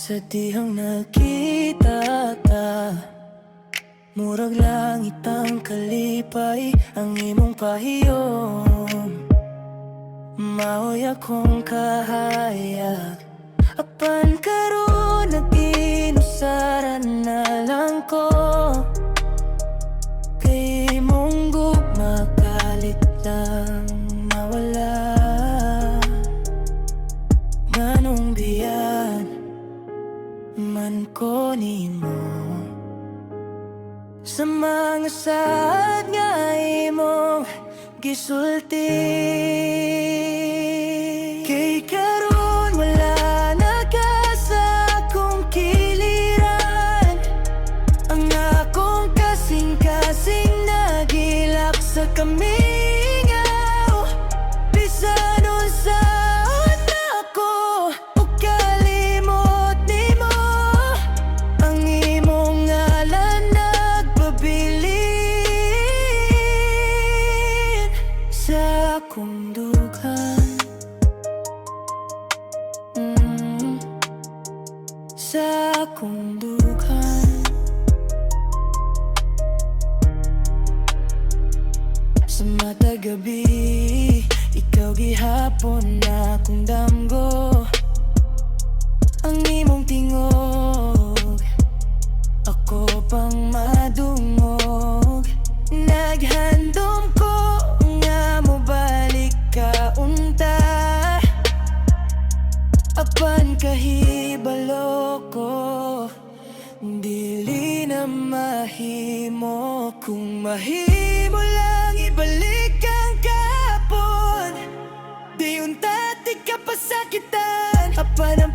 Sa dihang nakita ta, murag langit ang kalipay, ang imong pahiyom. Maoy akong kahayag, apan karon nag-inusaran na lang ko. Kay imong gugma kalit lang mawala. Nganong biyan man ko nimo sa mga saad nga imong gisulti. Kay karon wala na ka sa akong kiliran, ang akong kasing-kasing nagilak sa kamingaw. Bisan unsaon ako ug kalimot nimo, ang imong ngalan nagbabilin sa akong dughan. Sa akong dughan. Sa mata gabi, ikaw gihapon na akong damgo. Ang imong tingog, ako pang madungog. Naghandom ko nga mo balik ka unta, apan kahibalo ko dili na mahimo. Kung mahimo lang ibalik ang kahapon, di unta di ka pasakitan, apan ang